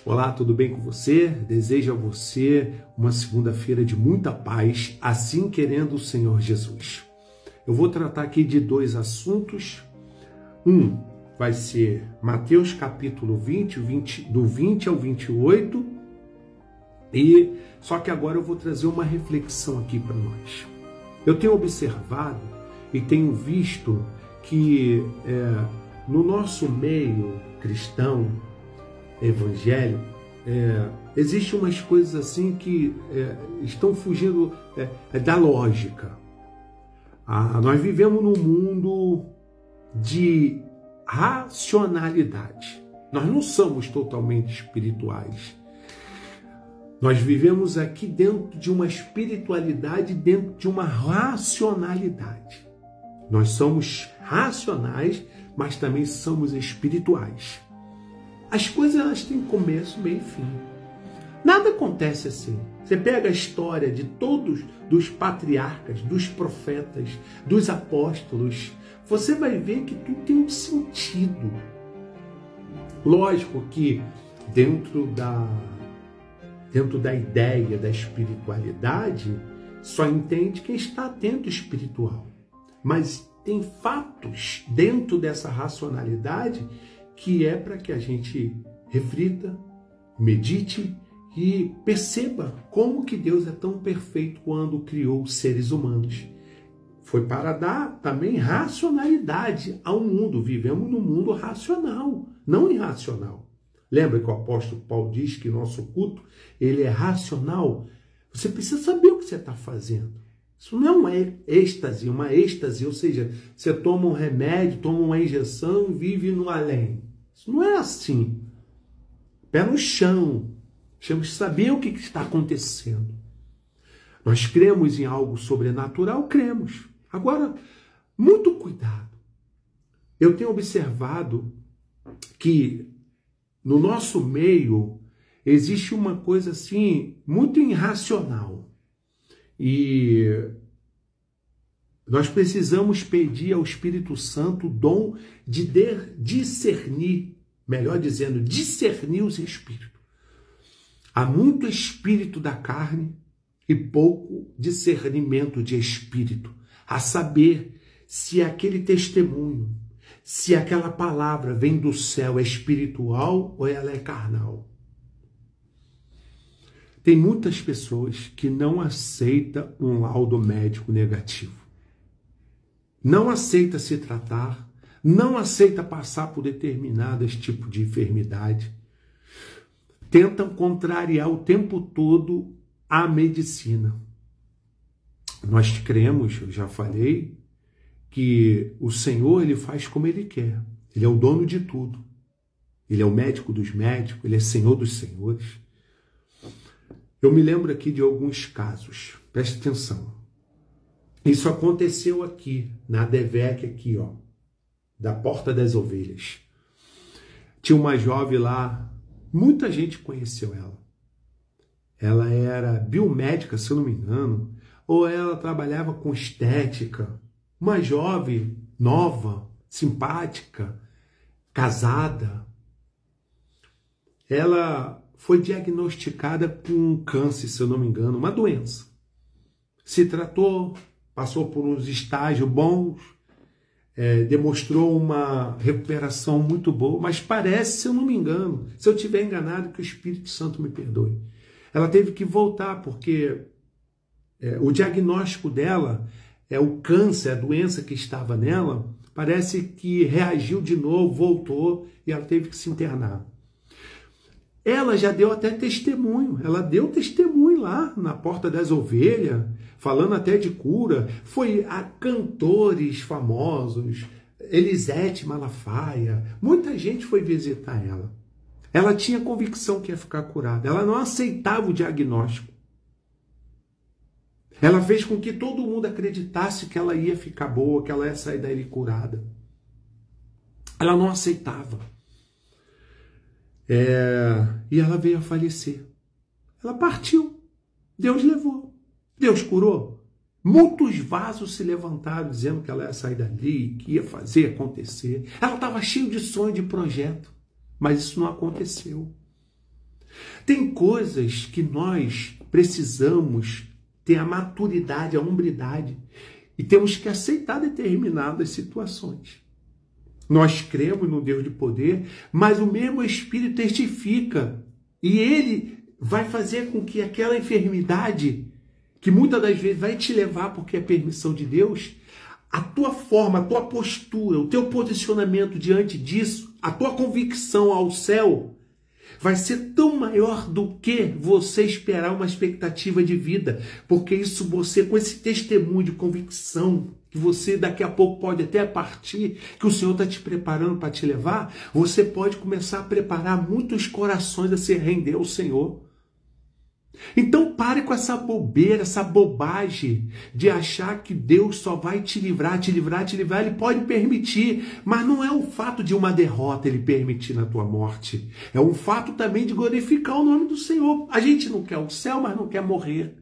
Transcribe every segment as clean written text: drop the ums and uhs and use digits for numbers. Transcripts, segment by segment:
Olá, tudo bem com você? Desejo a você uma segunda-feira de muita paz, assim querendo o Senhor Jesus. Eu vou tratar aqui de dois assuntos. Um vai ser Mateus capítulo 20, do 20 ao 28. Só que agora eu vou trazer uma reflexão aqui para nós. Eu tenho observado e tenho visto que no nosso meio cristão, evangélico, existe umas coisas assim que estão fugindo da lógica. Nós vivemos num mundo de racionalidade. Nós não somos totalmente espirituais. Nós vivemos aqui dentro de uma espiritualidade, dentro de uma racionalidade. Nós somos racionais, mas também somos espirituais. As coisas elas têm começo, meio e fim. Nada acontece assim. Você pega a história de todos, dos patriarcas, dos profetas, dos apóstolos, você vai ver que tudo tem um sentido. Lógico que dentro da ideia da espiritualidade, só entende quem está atento espiritual. Mas tem fatos dentro dessa racionalidade que é para que a gente reflita, medite e perceba como que Deus é tão perfeito quando criou os seres humanos. Foi para dar também racionalidade ao mundo. Vivemos num mundo racional, não irracional. Lembra que o apóstolo Paulo diz que nosso culto ele é racional? Você precisa saber o que você está fazendo. Isso não é uma êxtase, ou seja, você toma um remédio, toma uma injeção e vive no além. Isso não é assim. Pé no chão. Temos que saber o que está acontecendo. Nós cremos em algo sobrenatural? Cremos. Agora, muito cuidado. Eu tenho observado que no nosso meio existe uma coisa assim muito irracional. E nós precisamos pedir ao Espírito Santo o dom de discernir, melhor dizendo, discernir os espíritos. Há muito espírito da carne e pouco discernimento de espírito. A saber se aquele testemunho, se aquela palavra vem do céu, é espiritual ou ela é carnal. Tem muitas pessoas que não aceitam um laudo médico negativo. Não aceita se tratar, não aceita passar por determinados tipos de enfermidade. Tentam contrariar o tempo todo a medicina. Nós cremos, eu já falei, que o Senhor ele faz como Ele quer. Ele é o dono de tudo. Ele é o médico dos médicos, Ele é Senhor dos senhores. Eu me lembro aqui de alguns casos. Preste atenção. Isso aconteceu aqui, na DEVEC, aqui, ó, da Porta das Ovelhas. Tinha uma jovem lá, muita gente conheceu ela. Ela era biomédica, se eu não me engano, ou ela trabalhava com estética. Uma jovem, nova, simpática, casada. Ela foi diagnosticada com câncer, se eu não me engano, uma doença. Se tratou, passou por uns estágios bons, demonstrou uma recuperação muito boa, mas parece, se eu não me engano, se eu estiver enganado, que o Espírito Santo me perdoe. Ela teve que voltar, porque o diagnóstico dela, o câncer, a doença que estava nela, parece que reagiu de novo, voltou e ela teve que se internar. Ela já deu até testemunho, ela deu testemunho lá na Porta das Ovelhas, falando até de cura. Foi a cantores famosos, Elisete Malafaia, muita gente foi visitar ela. Ela tinha convicção que ia ficar curada, ela não aceitava o diagnóstico. Ela fez com que todo mundo acreditasse que ela ia ficar boa, que ela ia sair dali curada. Ela não aceitava. E ela veio a falecer. Ela partiu. Deus levou. Deus curou. Muitos vasos se levantaram dizendo que ela ia sair dali, que ia fazer acontecer. Ela estava cheia de sonho, de projeto. Mas isso não aconteceu. Tem coisas que nós precisamos ter a maturidade, a hombridade, e temos que aceitar determinadas situações. Nós cremos no Deus de poder, mas o mesmo Espírito testifica, e ele vai fazer com que aquela enfermidade, que muitas das vezes vai te levar, porque é permissão de Deus, a tua forma, a tua postura, o teu posicionamento diante disso, a tua convicção ao céu, vai ser tão maior do que você esperar uma expectativa de vida. Porque isso você, com esse testemunho de convicção, que você daqui a pouco pode até partir, que o Senhor está te preparando para te levar, você pode começar a preparar muitos corações a se render ao Senhor. Então pare com essa bobeira, essa bobagem de achar que Deus só vai te livrar, te livrar, te livrar. Ele pode permitir, mas não é o fato de uma derrota ele permitir na tua morte. É um fato também de glorificar o nome do Senhor. A gente não quer o céu, mas não quer morrer.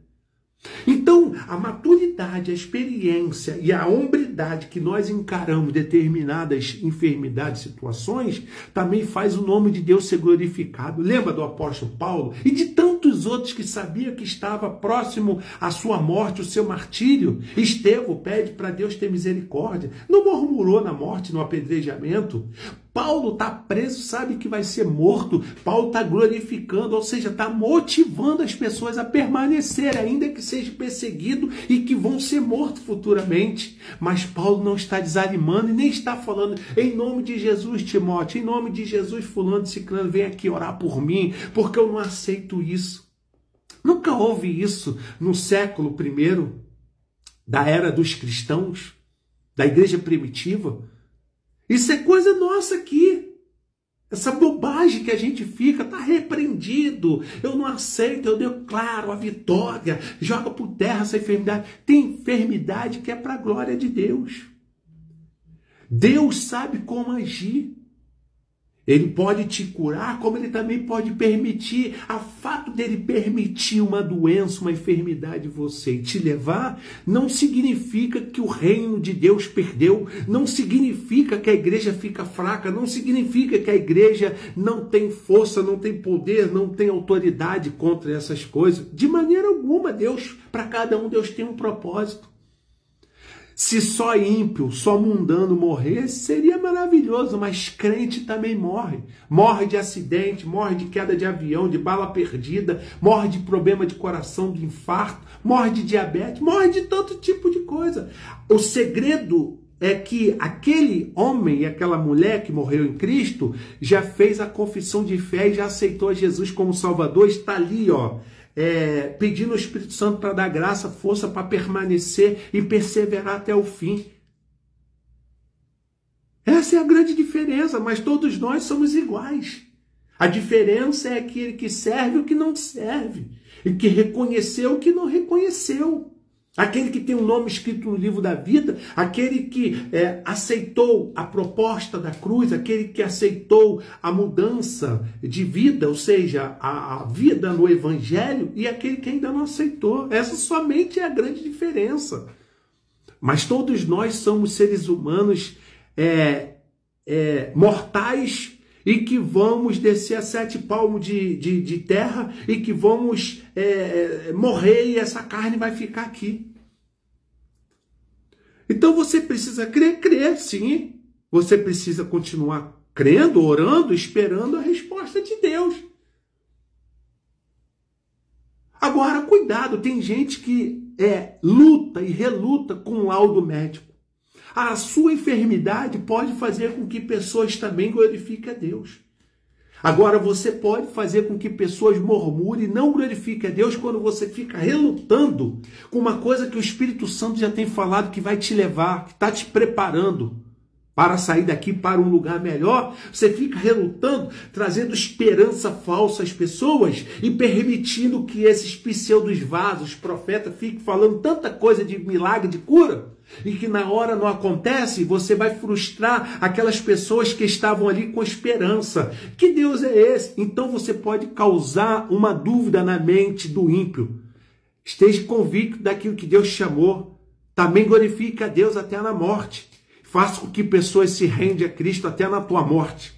Então, a maturidade, a experiência e a hombridade que nós encaramos determinadas enfermidades, situações, também faz o nome de Deus ser glorificado. Lembra do apóstolo Paulo e de tantos outros que sabia que estava próximo à sua morte, o seu martírio? Estevão pede para Deus ter misericórdia. Não murmurou na morte, no apedrejamento. Paulo está preso, sabe que vai ser morto. Paulo está glorificando, ou seja, está motivando as pessoas a permanecer, ainda que seja perseguido e que vão ser mortos futuramente. Mas Paulo não está desanimando e nem está falando em nome de Jesus, Timóteo, em nome de Jesus, fulano de ciclano, vem aqui orar por mim, porque eu não aceito isso. Nunca houve isso no século I da era dos cristãos, da igreja primitiva. Isso é coisa nossa aqui. Essa bobagem que a gente fica, está repreendido. Eu não aceito, eu declaro a vitória. Joga por terra essa enfermidade. Tem enfermidade que é para a glória de Deus. Deus sabe como agir. Ele pode te curar, como ele também pode permitir. O fato dele permitir uma doença, uma enfermidade em você e te levar, não significa que o reino de Deus perdeu, não significa que a igreja fica fraca, não significa que a igreja não tem força, não tem poder, não tem autoridade contra essas coisas. De maneira alguma, Deus, para cada um, Deus tem um propósito. Se só ímpio, só mundano morresse, seria maravilhoso, mas crente também morre. Morre de acidente, morre de queda de avião, de bala perdida, morre de problema de coração, de infarto, morre de diabetes, morre de todo tipo de coisa. O segredo é que aquele homem e aquela mulher que morreu em Cristo já fez a confissão de fé e já aceitou a Jesus como Salvador, está ali, ó. Pedindo ao Espírito Santo para dar graça, força para permanecer e perseverar até o fim. Essa é a grande diferença, mas todos nós somos iguais. A diferença é aquele que serve e o que não serve, e que reconheceu o que não reconheceu. Aquele que tem o nome escrito no livro da vida, aquele que aceitou a proposta da cruz, aquele que aceitou a mudança de vida, ou seja, a vida no evangelho, e aquele que ainda não aceitou. Essa somente é a grande diferença. Mas todos nós somos seres humanos mortais e que vamos descer a 7 palmos de terra e que vamos morrer e essa carne vai ficar aqui. Então você precisa crer, sim. Você precisa continuar crendo, orando, esperando a resposta de Deus. Agora, cuidado, tem gente que luta e reluta com o laudo médico. A sua enfermidade pode fazer com que pessoas também glorifiquem a Deus. Agora, você pode fazer com que pessoas murmurem e não glorifiquem a Deus quando você fica relutando com uma coisa que o Espírito Santo já tem falado que vai te levar, que está te preparando para sair daqui para um lugar melhor. Você fica relutando, trazendo esperança falsa às pessoas e permitindo que esses pseudos vasos, profetas, fiquem falando tanta coisa de milagre, de cura, e que na hora não acontece, você vai frustrar aquelas pessoas que estavam ali com esperança. Que Deus é esse? Então você pode causar uma dúvida na mente do ímpio. Esteja convicto daquilo que Deus chamou. Também glorifique a Deus até na morte. Faça com que pessoas se rendam a Cristo até na tua morte.